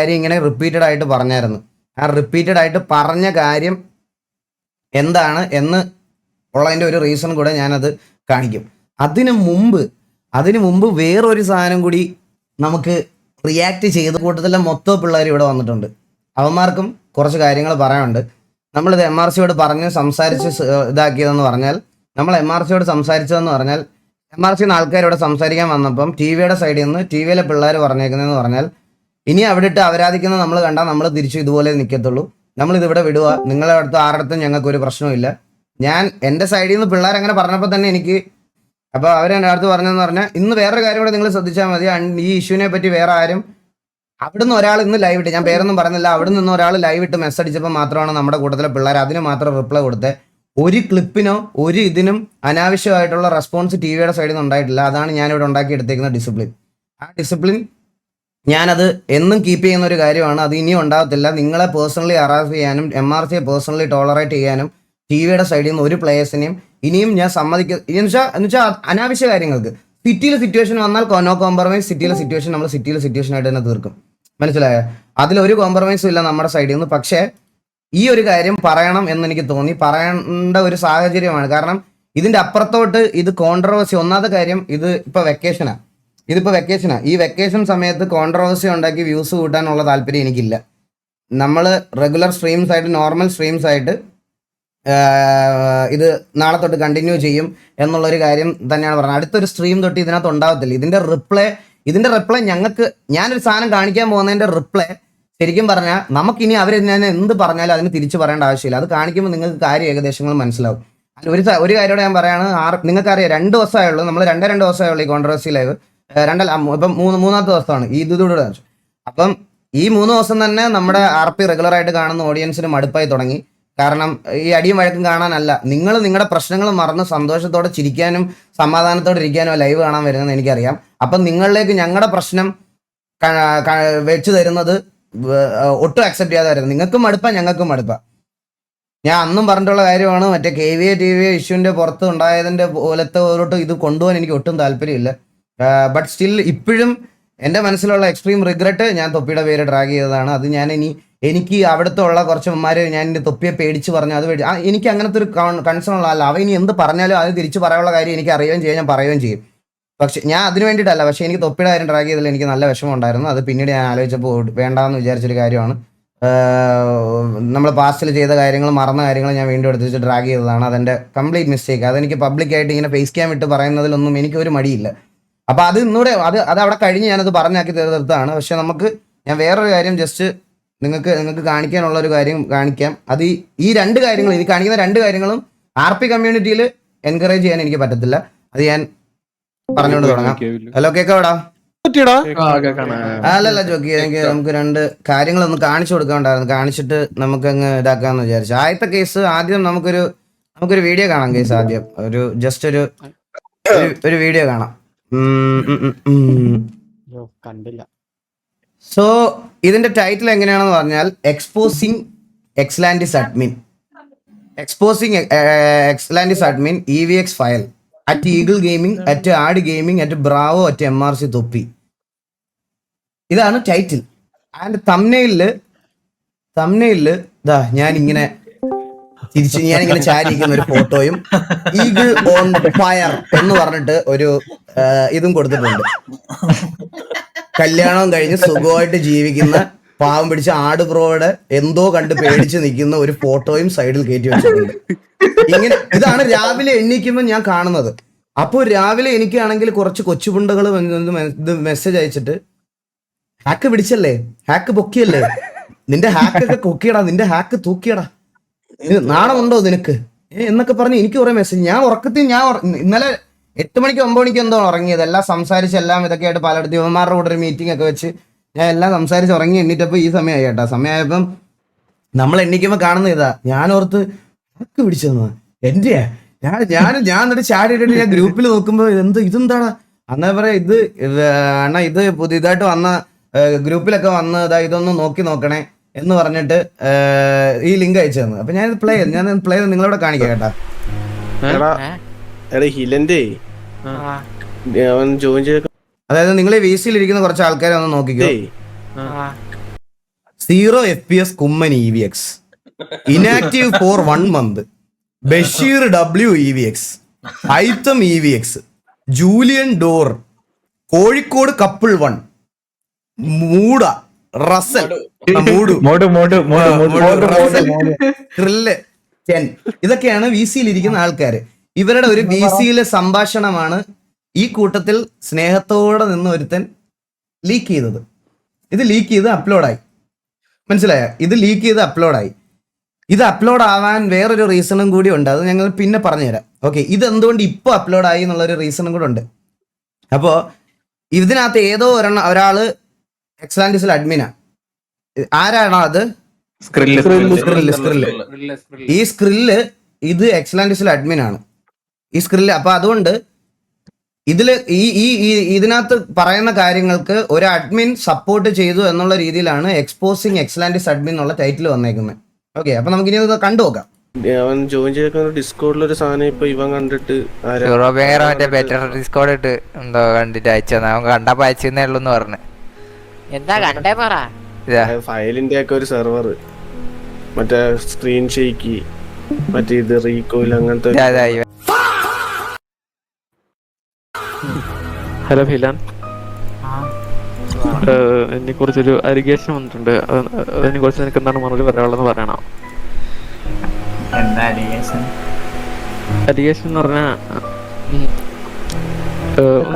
കാര്യം ഇങ്ങനെ റിപ്പീറ്റഡ് ആയിട്ട് പറഞ്ഞായിരുന്നു. ആ റിപ്പീറ്റഡ് ആയിട്ട് പറഞ്ഞ കാര്യം എന്താണ് എന്ന് ഉള്ളതിൻ്റെ ഒരു റീസൺ കൂടെ ഞാനത് കാണിക്കും. അതിനു മുമ്പ് വേറൊരു സാധനം കൂടി നമുക്ക് റിയാക്ട് ചെയ്ത കൂട്ടത്തിലെ മൊത്തം പിള്ളേർ ഇവിടെ വന്നിട്ടുണ്ട്. അവന്മാർക്കും കുറച്ച് കാര്യങ്ങൾ പറയാനുണ്ട്. നമ്മളിത് MRCയോട് പറഞ്ഞ് സംസാരിച്ച് ഇതാക്കിയതെന്ന് പറഞ്ഞാൽ MRCയോട് സംസാരിച്ചതെന്ന് പറഞ്ഞാൽ MRCന്ന് ആൾക്കാരിവിടെ സംസാരിക്കാൻ വന്നപ്പം TVയുടെ സൈഡിൽ നിന്ന് TVയിലെ പിള്ളേർ പറഞ്ഞേക്കുന്നതെന്ന് പറഞ്ഞാൽ ഇനി അവിടെ ഇട്ട് അവരാധിക്കുന്ന നമ്മൾ കണ്ടാൽ നമ്മൾ തിരിച്ചു ഇതുപോലെ നിൽക്കത്തുള്ളൂ, നമ്മളിതിവിടെ വിടുക, നിങ്ങളെ അടുത്ത് ആരുടെ ഞങ്ങൾക്കൊരു പ്രശ്നമില്ല. ഞാൻ എൻ്റെ സൈഡിൽ നിന്ന് പിള്ളേർ അങ്ങനെ പറഞ്ഞപ്പോൾ തന്നെ എനിക്ക് അപ്പോൾ അവരെൻ്റെ അടുത്ത് പറഞ്ഞതെന്ന് പറഞ്ഞാൽ ഇന്ന് വേറൊരു കാര്യം കൂടെ നിങ്ങൾ ശ്രദ്ധിച്ചാൽ മതി. ഈ ഇഷ്യൂവിനെ പറ്റി വേറെ ആരും അവിടുന്ന് ഒരാൾ ഇന്ന് ലൈവ് ഇട്ട്, ഞാൻ പേരൊന്നും പറഞ്ഞില്ല, അവിടെ നിന്ന് ഒരാൾ ലൈവ് ഇട്ട് മെസ്സേജ് അടിച്ചപ്പോൾ മാത്രമാണ് നമ്മുടെ കൂട്ടത്തിലെ പിള്ളേർ അതിന് മാത്രം റിപ്ലൈ കൊടുത്തത്. ഒരു ക്ലിപ്പിനോ ഒരു ഇതിനും അനാവശ്യമായിട്ടുള്ള റെസ്പോൺസ് TVയുടെ സൈഡിൽ നിന്ന് ഉണ്ടായിട്ടില്ല. അതാണ് ഞാനിവിടെ ഉണ്ടാക്കിയെടുത്തേക്കുന്ന ഡിസിപ്ലിൻ. ആ ഡിസിപ്ലിൻ ഞാനത് എന്നും കീപ്പ് ചെയ്യുന്ന ഒരു കാര്യമാണ്. അത് ഇനിയും ഉണ്ടാകത്തില്ല. നിങ്ങളെ പേഴ്സണലി ഹറാസ് ചെയ്യാനും MRCയെ പേഴ്സണലി ടോളറേറ്റ് ചെയ്യാനും TVയുടെ സൈഡിൽ നിന്ന് ഒരു പ്ലേയേഴ്സിനെയും ഇനിയും ഞാൻ എന്നുവെച്ചാൽ അനാവശ്യ കാര്യങ്ങൾക്ക് സിറ്റിയിലെ സിറ്റുവേഷൻ വന്നാൽ നോ കോംപ്രമൈസ്. സിറ്റിയിലെ സിറ്റുവേഷൻ ആയിട്ട് തന്നെ തീർക്കും. മനസ്സിലായോ? അതിലൊരു കോംപ്രമൈസും ഇല്ല നമ്മുടെ സൈഡിൽ നിന്ന്. പക്ഷേ ഈ ഒരു കാര്യം പറയണം എന്നെനിക്ക് തോന്നി, പറയേണ്ട ഒരു സാഹചര്യമാണ്. കാരണം ഇതിന്റെ അപ്പുറത്തോട്ട് ഇത് കോൺട്രവേഴ്സി. ഒന്നാമത്തെ കാര്യം ഇതിപ്പോൾ വെക്കേഷനാണ്. ഈ വെക്കേഷൻ സമയത്ത് കോൺട്രവേഴ്സി ഉണ്ടാക്കി വ്യൂസ് കൂട്ടാനുള്ള താല്പര്യം എനിക്കില്ല. നമ്മൾ റെഗുലർ സ്ട്രീംസ് ആയിട്ട് നോർമൽ സ്ട്രീംസ് ആയിട്ട് ഇത് നാളെ തൊട്ട് കണ്ടിന്യൂ ചെയ്യും എന്നുള്ളൊരു കാര്യം തന്നെയാണ് പറഞ്ഞത്. അടുത്തൊരു സ്ട്രീം തൊട്ട് ഇതിനകത്ത് ഉണ്ടാകത്തില്ല. ഇതിന്റെ റിപ്ലൈ ഞങ്ങൾക്ക്, ഞാനൊരു സാധനം കാണിക്കാൻ പോകുന്നതിന്റെ റിപ്ലൈ ശരിക്കും പറഞ്ഞാൽ നമുക്കിനി അവർ ഞാൻ എന്ത് പറഞ്ഞാലും അതിന് തിരിച്ചു പറയേണ്ട ആവശ്യമില്ല. അത് കാണിക്കുമ്പോൾ നിങ്ങൾക്ക് കാര്യം ഏകദേശങ്ങൾ മനസ്സിലാവും. ഒരു കാര്യമോടെ ഞാൻ പറയാണ്, നിങ്ങൾക്കറിയാം 2 ദിവസമായുള്ളൂ, നമ്മൾ 2 ദിവസമായുള്ളൂ ഈ കോൺട്രവേഴ്സി ലൈവ്. ഇപ്പം മൂന്നാമത്തെ ദിവസമാണ് ഈ ഇതിലൂടെ. അപ്പം ഈ 3 ദിവസം തന്നെ നമ്മുടെ RP റെഗുലർ ആയിട്ട് കാണുന്ന ഓഡിയൻസിന് മടുപ്പായി തുടങ്ങി. കാരണം ഈ അടിയും വഴക്കും കാണാനല്ല, നിങ്ങൾ നിങ്ങളുടെ പ്രശ്നങ്ങൾ മറന്ന് സന്തോഷത്തോടെ ചിരിക്കാനും സമാധാനത്തോടെ ഇരിക്കാനും ലൈവ് കാണാൻ വരുന്നതെന്ന് എനിക്കറിയാം. അപ്പം നിങ്ങളിലേക്ക് ഞങ്ങളുടെ പ്രശ്നം വെച്ച് തരുന്നത് ഒട്ടും അക്സെപ്റ്റ് ചെയ്യാതെ വരുന്നത്. നിങ്ങൾക്കും മടുപ്പാ, ഞങ്ങൾക്കും മടുപ്പാ. ഞാൻ അന്നും പറഞ്ഞിട്ടുള്ള കാര്യമാണ്, മറ്റേ KVA ഇഷ്യൂവിന്റെ പുറത്ത് ഉണ്ടായതിന്റെ പോലത്തെ ഓരോട്ട് ഇത് കൊണ്ടുപോകാൻ എനിക്ക് ഒട്ടും താല്പര്യമില്ല. ബട്ട് സ്റ്റിൽ ഇപ്പോഴും എൻ്റെ മനസ്സിലുള്ള എക്സ്ട്രീം റിഗ്രറ്റ് ഞാൻ തൊപ്പിയുടെ പേര് ഡ്രാഗ് ചെയ്തതാണ്. അത് ഞാൻ എനിക്ക് അവിടുത്തെ ഉള്ള കുറച്ചന്മാർ ഞാൻ എൻ്റെ തൊപ്പിയെ പേടിച്ച് പറഞ്ഞു. അത് എനിക്ക് അങ്ങനത്തെ ഒരു കൺസേൺ ഉള്ളതല്ല. അവ ഇനി എന്ത് പറഞ്ഞാലും അത് തിരിച്ച് പറയാനുള്ള കാര്യം എനിക്ക് അറിയുകയും ചെയ്യും, ഞാൻ പറയുകയും ചെയ്യും. പക്ഷെ ഞാൻ അതിന് വേണ്ടിയിട്ടല്ല. പക്ഷേ എനിക്ക് തൊപ്പിയുടെ കാര്യം ഡ്രാഗ് ചെയ്തതിൽ എനിക്ക് നല്ല വിഷമം ഉണ്ടായിരുന്നു. അത് പിന്നീട് ഞാൻ ആലോചിച്ചപ്പോൾ വേണ്ടാന്ന് വിചാരിച്ചൊരു കാര്യമാണ്. നമ്മൾ പാസ്റ്റിൽ ചെയ്ത കാര്യങ്ങൾ, മറന്ന കാര്യങ്ങൾ ഞാൻ വീണ്ടും എടുത്ത് ഡ്രാഗ് ചെയ്തതാണ്. അതെൻ്റെ കംപ്ലീറ്റ് മിസ്റ്റേക്ക്. അതെനിക്ക് പബ്ലിക്കായിട്ട് ഇങ്ങനെ ഫേസ് ക്യാം ഇട്ട് പറയുന്നതിലൊന്നും എനിക്കൊരു മടിയില്ല. അപ്പോൾ അത് ഇന്നൂടെ അത് അവിടെ കഴിഞ്ഞ് ഞാനത് പറഞ്ഞാക്കി തീർത്താണ്. പക്ഷെ ഞാൻ വേറൊരു കാര്യം ജസ്റ്റ് നിങ്ങൾക്ക് കാണിക്കാനുള്ള ഒരു കാര്യം കാണിക്കാം. അത് ഈ 2 കാര്യങ്ങൾ, ഈ കാണിക്കുന്ന 2 കാര്യങ്ങളും RP കമ്മ്യൂണിറ്റിയിൽ എൻകറേജ് ചെയ്യാൻ എനിക്ക് പറ്റത്തില്ല. അത് ഞാൻ പറഞ്ഞുകൊണ്ട് തുടങ്ങാം. ഹലോ, കേക്കോടാ? അല്ലല്ല ജോക്കി, നമുക്ക് 2 കാര്യങ്ങളൊന്ന് കാണിച്ചു കൊടുക്കാണ്ടായിരുന്നു. കാണിച്ചിട്ട് നമുക്കങ്ങ് ഇതാക്കാന്ന് വിചാരിച്ചു. ആദ്യത്തെ കേസ് ആദ്യം നമുക്കൊരു വീഡിയോ കാണാം. കേസ് ആദ്യം ഒരു വീഡിയോ കാണാം. കണ്ടില്ല. സോ ഇതിന്റെ ടൈറ്റിൽ എങ്ങനെയാണെന്ന് പറഞ്ഞാൽ എക്സ്പോസിംഗ് എക്സ്ലാൻഡിസ് admin EVX file at Eagle Gaming, at Ad Gaming, at Bravo, at MRC തൊപ്പി. ഇതാണ് ടൈറ്റിൽ. ആൻഡ് തംബ്നെയില് ഞാനിങ്ങനെ ചാരിയിരിക്കുന്ന ഒരു ഫോട്ടോയും ഈഗിൾ ഓൺ ഫയർ എന്ന് പറഞ്ഞിട്ട് ഒരു ഇതും കൊടുത്തിട്ടുണ്ട്. കല്യാണം കഴിഞ്ഞ് സുഖമായിട്ട് ജീവിക്കുന്ന പാവം പിടിച്ച ആട് ബ്രോയുടെ എന്തോ കണ്ട് പേടിച്ച് നിൽക്കുന്ന ഒരു ഫോട്ടോയും സൈഡിൽ കയറ്റി വെച്ചിട്ടുണ്ട്. ഇതാണ് രാവിലെ എണീക്കുമ്പോൾ ഞാൻ കാണുന്നത്. അപ്പോൾ രാവിലെ എനിക്കാണെങ്കിൽ കുറച്ച് കൊച്ചുപുണ്ടകൾ മെസ്സേജ് അയച്ചിട്ട് ഹാക്ക് പിടിച്ചല്ലേ, ഹാക്ക് പൊക്കിയല്ലേ, നിന്റെ ഹാക്കൊക്കെ കൊക്കിയടാ, നിന്റെ ഹാക്ക് തൂക്കിയടാ, നാണമുണ്ടോ നിനക്ക് എന്നൊക്കെ പറഞ്ഞ് എനിക്ക് കുറെ മെസ്സേജ്. ഞാൻ ഇന്നലെ 8 മണിക്ക് 9 മണിക്ക് എന്തോ ഉറങ്ങിയത്. എല്ലാം സംസാരിച്ച് എല്ലാം ഇതൊക്കെ ആയിട്ട് പലയിടത്ത് യുവമാരുടെ കൂടെ ഒരു മീറ്റിംഗ് ഒക്കെ വെച്ച് ഞാൻ എല്ലാം സംസാരിച്ച് ഉറങ്ങി എണ്ണീറ്റപ്പോൾ ഈ സമയമായി കേട്ടോ. സമയമായപ്പം നമ്മൾ എണ്ണിക്കുമ്പോൾ കാണുന്ന ഇതാ. ഞാൻ ഓർത്ത് ഹാക്ക് പിടിച്ചെന്ന് എൻ്റെ ഞാൻ എന്നിട്ട് ചാടി ഇട്ടിട്ട് ഞാൻ ഗ്രൂപ്പിൽ നോക്കുമ്പോൾ ഇതെന്താടാ അന്നാ പറയാ, ഇത് പുതിയതായിട്ട് വന്ന ഗ്രൂപ്പിലൊക്കെ വന്ന് ഇതൊന്ന് നോക്കണേ എന്ന് പറഞ്ഞിട്ട് ഈ ലിങ്ക് അയച്ചു തന്നു. അപ്പൊ ഞാൻ പ്ലേ നിങ്ങളോട് കാണിക്കാം കേട്ടാ. അതായത് നിങ്ങൾ ഈ VC-യിൽ ഇരിക്കുന്ന കുറച്ച് ആൾക്കാരെ ഒന്ന് നോക്കിക്കോ. 0 FPS കുമ്മൻ EVX, inactive for 1 month, Basheer W EVX, ഐത്തം EVX, ജൂലിയൻ ഡോർ, കോഴിക്കോട് കപ്പിൾ 1, മൂട റസൽ, ക്രില്ല് 10. ഇതൊക്കെയാണ് VC-യിൽ ഇരിക്കുന്ന ആൾക്കാര്. ഇവരുടെ ഒരു VC-യിലെ സംഭാഷണമാണ് ഈ കൂട്ടത്തിൽ സ്നേഹത്തോടെ നിന്ന് ഒരുത്തൻ ലീക്ക് ചെയ്തത്. ഇത് ലീക്ക് ചെയ്ത് അപ്ലോഡായി, മനസ്സിലായ? ഇത് ലീക്ക് ചെയ്ത് അപ്ലോഡായി. ഇത് അപ്ലോഡ് ആവാൻ വേറൊരു റീസണും കൂടി ഉണ്ട്, അത് ഞങ്ങൾ പിന്നെ പറഞ്ഞുതരാം. ഓക്കെ, ഇത് എന്തുകൊണ്ട് ഇപ്പോൾ അപ്ലോഡായി എന്നുള്ളൊരു റീസണും കൂടെ ഉണ്ട്. അപ്പോൾ ഇതിനകത്ത് ഏതോ ഒരാള് എക്സ്ലാൻഡിസിൽ അഡ്മിനാ. ആരാണോ അത്? സ്ക്രില്ല്. ഈ സ്ക്രില്ല് ഇത് എക്സ്ലാൻഡിസിൽ അഡ്മിനാണ് ഈ സ്ക്രില്ല്. അപ്പൊ അതുകൊണ്ട് ഇതില് ഇതിനകത്ത് പറയുന്ന കാര്യങ്ങൾക്ക് ഒരു അഡ്മിൻ സപ്പോർട്ട് ചെയ്തു എന്നുള്ള രീതിയിലാണ് എക്സ്പോസിങ് എക്സ്ലാൻഡിസ് അഡ്മിൻ എന്നുള്ള ടൈറ്റിൽ വന്നേക്കുന്നത്. ഓക്കെ, അപ്പൊ നമുക്ക് ഇനി കണ്ടു നോക്കാം. അവൻ ജോയിൻ ചെയ്ത ഡിസ്കോഡിൽ ഒരു സാധനം ഇപ്പൊ ഇവൻ കണ്ടിട്ട് ഡിസ്കോഡ് ഇട്ട് എന്തോ കണ്ടിട്ട് അയച്ചത്. അവൻ കണ്ടപ്പോ അയച്ചേ ഉള്ളൂ എന്ന് പറഞ്ഞു. എന്താ കണ്ടേ പറ. ഫയലിന്റെ ഒക്കെ ഒരു സെർവർ, മറ്റേ സ്ക്രീൻ ഷേക്ക്, മറ്റേ ഇത് റീകോയിൽ അങ്ങനത്തെ. ഹലോ ഹിലാൻ, എന്നെ കുറിച്ചൊരു അലിഗേഷൻ വന്നിട്ടുണ്ട്. അതിനെ കുറിച്ച് എനിക്ക് എന്താണ് മറുപടി പറയാനുള്ളതെന്ന് പറയണോ? അലിഗേഷൻ എന്ന് പറഞ്ഞാൽ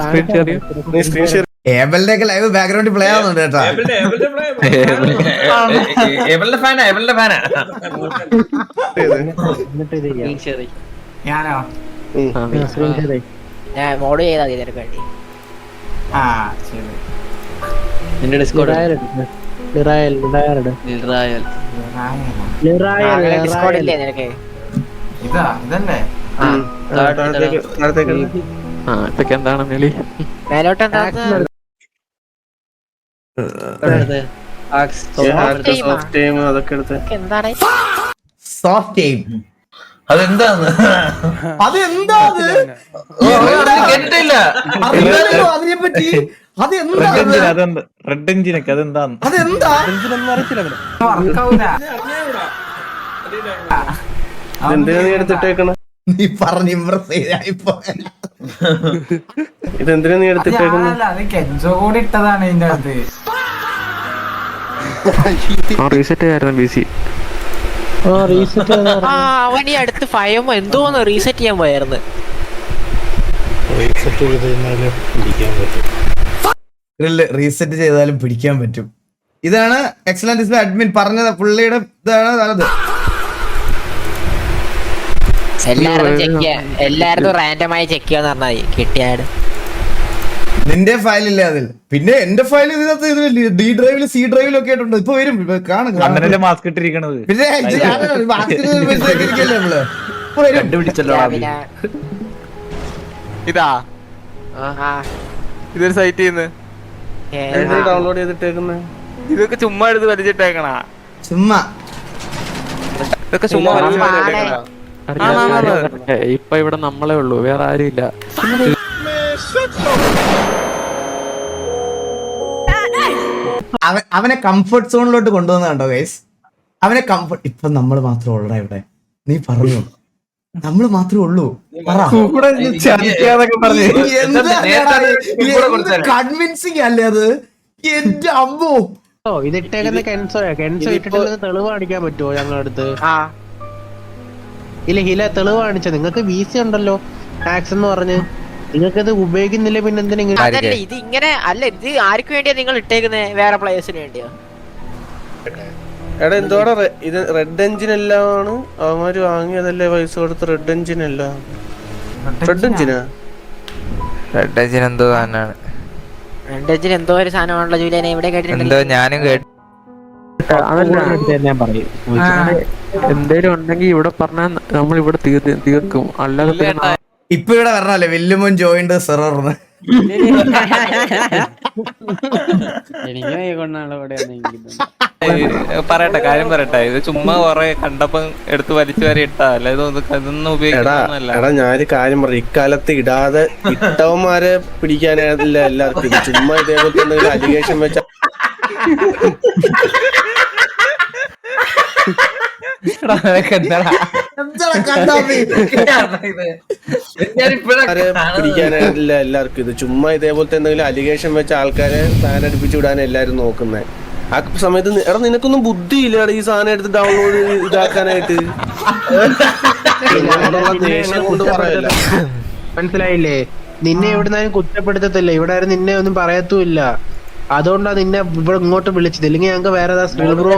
സ്ക്രീൻ ഷെയർ ഏബലിന്റെ ലൈവ് ബാക്ക്ഗ്രൗണ്ടിൽ പ്ലേ ആവുന്നുണ്ട് കേട്ടോ. ഞാൻ മോഡ് ചെയ്താൽ മതി നിനക്ക് വേണ്ടി. നിന്റെ ഡിസ്കോഡ് ഡിസ്കോഡ് ഇല്ലേ നിനക്ക്? ഇതൊക്കെ എന്താണ് മേളി? മേലോട്ട് എന്താ അതൊക്കെ എടുത്ത് എന്താണ് സോഫ്റ്റ് ഗെയിം? അതെന്താന്ന് അറിയാലോ അതിനെപ്പറ്റി. റെഡ് എഞ്ചിനൊക്കെ അതെന്താന്ന് അതെന്താ? എന്തിനാ നീ എടുത്തിട്ടേക്കണ? നീ പറഞ്ഞ് ഇമ്പ്രസ് ചെയ്തായിപ്പോ. ഇതെന്തിനാ നീ എടുത്തിട്ടേക്കണ? റീസെറ്റ് ആയിരുന്നു BC. അവൻ ഈ അടുത്ത് ഫയമോ എന്തോന്ന് റീസെറ്റ് ചെയ്യാൻ പോയായിരുന്നു. റീസെറ്റ് ചെയ്താലും പിടിക്കാൻ പറ്റും. ഇതാണ് എക്സലന്റ് അഡ്മിൻ പറഞ്ഞത്. പുള്ളിയുടെ ഇതാണ് അത്. എല്ലാരും റാൻഡമായി ചെക്ക് ചെയ്യാന്ന് പറഞ്ഞാൽ കിട്ടിയാണ്. നിന്റെ ഫയൽ ഇല്ല അതിൽ. പിന്നെ എന്റെ ഫയൽ ഇതിനകത്ത് D ഡ്രൈവില് C ഡ്രൈവിലൊക്കെ ആയിട്ടുണ്ട്. ഇപ്പൊ വരും, കാണും. മാസ്ക് ഇട്ടിരിക്കണത് പിന്നെ ഇതാ ഇതൊരു സൈറ്റ് ഡൗൺലോഡ് ചെയ്തിട്ടേക്കുന്ന ഇതൊക്കെ ചുമ്മാ എടുത്ത് വലിച്ചിട്ടേക്കണ. ചുമ്മാ ഇതൊക്കെ ചുമ്മാ ഇപ്പൊ ഇവിടെ നമ്മളെ ഉള്ളൂ, വേറെ ആരും ഇല്ല. അവനെ കംഫർട്ട് സോണിലോട്ട് കൊണ്ടുവന്ന കണ്ടോ ഗൈസ്? അവനെ കംഫർട്ട്. ഇപ്പൊ നമ്മൾ മാത്രമേ ഉള്ളടാ ഇവിടെ. നീ പറഞ്ഞു നമ്മള് മാത്രമേ ഉള്ളൂ. കൺവിൻസിങ് അല്ലേ അത്? എന്റെ അമ്മോ, ഇതിട്ടേക്കുന്ന കെൻസോ ഇട്ടിട്ടുള്ളത് തെളിവ് കാണിക്കാൻ പറ്റുമോ ഞങ്ങളുടെ അടുത്ത്? ഇല്ല ഹില തെളിവ് കാണിച്ച നിങ്ങൾക്ക് VC ഉണ്ടല്ലോ ടാക്സ് എന്ന് പറഞ്ഞ്, നിങ്ങൾക്ക് ഇത് ഉപയോഗിക്കുന്നില്ല. പിന്നെ എന്തിനാ ഇത് ഇങ്ങനെ? അല്ല, ഇത് ആർക്ക് വേണ്ടിയാ നിങ്ങൾ ഇട്ടേക്കുന്നത്? വേറെ പ്ലേയേഴ്സിന് വേണ്ടിയോ? എടാ എന്തോടെ ഇത് റെഡ് എഞ്ചിൻ എല്ലാമാണ് അവന്മാര് വാങ്ങിയതല്ലേ പൈസ കൊടുത്ത്? റെഡ് എഞ്ചിൻ എല്ലാം റെഡ് എഞ്ചിനാ? റെഡ് എഞ്ചിൻ എന്തോ സാധനമാണ്. റെഡ് എഞ്ചിൻ എന്തോ ഒരു സാധനമാണല്ലോ ജൂലിയനെ, എവിടെ കേട്ടിട്ടുണ്ടോ? ഞാനും കേട്ടു. ഞാൻ പറയും. എന്തേലും ഉണ്ടെങ്കിൽ ഇവിടെ പറഞ്ഞാൽ നമ്മൾ ഇവിടെ തീർക്കും. അല്ലാതെ ഇപ്പൊ ഇവിടെ പറഞ്ഞല്ലേ വെല്ലുമോൻ ജോയിന്റ് സെർവറിന്. പറയട്ടെ, കാര്യം പറയട്ടെ. ഇത് ചുമ്മാ കൊറേ കണ്ടപ്പോ എടുത്ത് വലിച്ചു വരെ ഇട്ടാ അല്ല, ഇതൊന്നും ഉപയോഗിക്കുന്നല്ല. എടാ ഞാനൊരു കാര്യം പറയും, ഇക്കാലത്ത് ഇടാതെ ഇട്ടവന്മാരെ പിടിക്കാനായില്ല എല്ലാവർക്കും. ചുമ്മാ ഇതേപോലത്തെ എന്തെങ്കിലും അലിഗേഷൻ വെച്ച ആരെ പിടിക്കാനല്ല എല്ലാവർക്കും ഇത്. ചുമ്മാ ഇതേപോലത്തെ എന്തെങ്കിലും അലിഗേഷൻ വെച്ച ആൾക്കാരെ സാധനം അടുപ്പിച്ചു വിടാൻ എല്ലാരും നോക്കുന്നത്. ആ സമയത്ത് എടാ നിനക്കൊന്നും ബുദ്ധിയില്ല ഈ സാധനം എടുത്ത് ഡൗൺലോഡ് ഇതാക്കാനായിട്ട്. ദേഷ്യം കൊണ്ട് പറയല്ല. മനസ്സിലായില്ലേ? നിന്നെ എവിടുന്നാലും കുറ്റപ്പെടുത്തത്തില്ല. ഇവിടെ ആരും നിന്നെ ഒന്നും പറയത്തുമില്ല. അതുകൊണ്ടാ നിന്നെ ഇവിടെ ഇങ്ങോട്ട് വിളിച്ചത്. ഇല്ലെങ്കിൽ ഞങ്ങൾക്ക് വേറെ ബ്രോ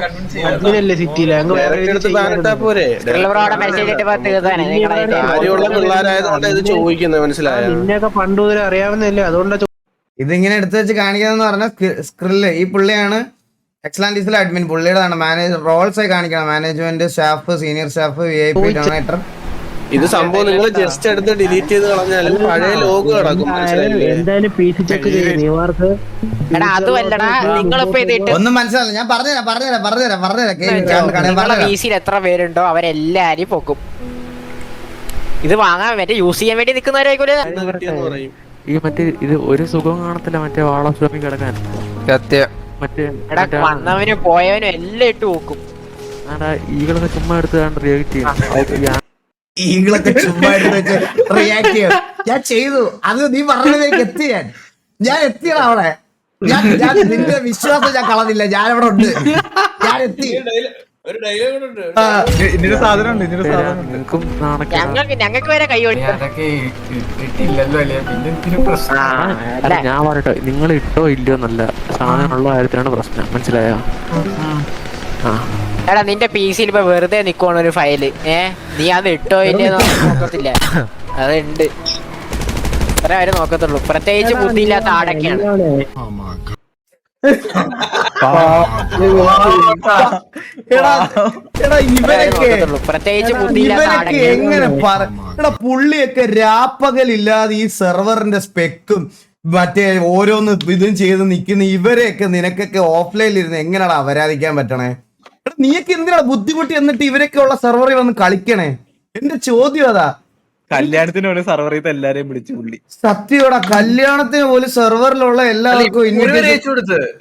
അഡ്മിനല്ലേ സിറ്റിയില്, ഞങ്ങൾക്ക് വേറെ പോരെ കാര്യമുള്ള പിള്ളേരായതുകൊണ്ട് ഇത് ചോദിക്കുന്നത്. മനസ്സിലായോ? നിന്നെയൊക്കെ പണ്ട് മുതലേ അറിയാവുന്നല്ലേ, അതുകൊണ്ടാ ഇതിങ്ങനെ എടുത്തു വെച്ച് കാണിക്കാന്ന് പറഞ്ഞാൽ സ്ക്രില്ല് ഈ പുള്ളിയാണ് എക്സലാൻഡീസിലെ അഡ്മിൻ. പുള്ളിയുടെതാണ് മാനേജർ റോൾസ് ആയി കാണിക്കണം. Management staff, senior staff, VIP donator. ഇത് സംഭവം നിങ്ങൾ ജസ്റ്റ് എടുത്ത് ഡിലീറ്റ് ചെയ്ത് കളഞ്ഞാൽ പഴയ ലോഗ് കിടക്കും. എന്തായാലും PC ചെക്ക് ചെയ്യും. എടാ അതുമല്ലടാ നിങ്ങളിപ്പോ ഇതിട്ട് ഒന്നും മനസ്സിലായില്ല. ഞാൻ പറഞ്ഞുതരാം. വീസിൽ എത്ര പേരുണ്ടോ അവരെല്ലാരും പൊക്കും. ഇത് വാങ്ങാൻ മറ്റേ യൂസ് ചെയ്യാൻ വേണ്ടി നിക്കുന്നവരായിക്കോലെ. പറയും ഈ മറ്റേ ഇത് ഒരു സുഖം കാണത്തില്ല മറ്റേ വാളസ്വാമി കിടക്കാൻ. സത്യം. മറ്റേ എടാ വന്നവനും പോയവനും എല്ലാം ഇട്ട് പോക്കും. ഈകളൊക്കെ ചുമ്മാ എടുത്ത് റിയാക്ട് ചെയ്യും. ഈകളൊക്കെ ചുമ്മാ എടുത്ത് വെച്ച് റിയാക്ട് ചെയ്യും. ഞാൻ ചെയ്തു അത്. നീ പറഞ്ഞതിലേക്ക് എത്തി. ഞാൻ എത്തിയടാ അവിടെ. ഞാൻ നിന്റെ വിശ്വാസം ഞാൻ കളഞ്ഞില്ല. ഞാനവിടെ ഉണ്ട്. ഞാൻ എത്തി. നിങ്ങൾക്കും ഞങ്ങൾക്ക് വരെ കൈ കൊടുക്കും. ഞാൻ പറയട്ടെ, നിങ്ങൾ ഇട്ടോ ഇല്ലയോ എന്നല്ല, സാധനമുള്ള കാര്യത്തിലാണ് പ്രശ്നം. മനസ്സിലായോ? എടാ നിന്റെ PC-ൽ ഇപ്പൊ വെറുതെ നിക്കുവാണ് ഒരു ഫയല്. നീ അത് ഇട്ടോ ഇല്ലയോ നോക്കത്തില്ല. അതുണ്ട് അത്രേ അവര് നോക്കത്തുള്ളൂ. പ്രത്യേകിച്ച് ബുദ്ധിയില്ലാത്ത ആടൊക്കെയാണ്. പ്രത്യേകിച്ച് ബുദ്ധിയില്ലാത്ത ആടൊക്കെ. എങ്ങനെ പുള്ളിയൊക്കെ രാപ്പകലില്ലാതെ ഈ സെർവറിന്റെ സ്പെക്കും മറ്റേ ഓരോന്ന് ഇതും ചെയ്ത് നിക്കുന്ന ഇവരെയൊക്കെ നിനക്കൊക്കെ ഓഫ്ലൈനിൽ ഇരുന്ന് എങ്ങനെയാടാ അപരാധിക്കാൻ പറ്റണേ? നീയൊക്കെ എന്തിനാ ബുദ്ധിമുട്ടി എന്നിട്ട് ഇവരൊക്കെ ഉള്ള സെർവറിൽ വന്ന് കളിക്കണേ? എന്റെ ചോദ്യം അതാ. കല്യാണത്തിന് ഒരു സർവർ ചെയ്ത് എല്ലാരെയും വിളിച്ചു പുള്ളി. സത്യയോടാ, കല്യാണത്തിന് പോലും സെർവറിലുള്ള എല്ലാവർക്കും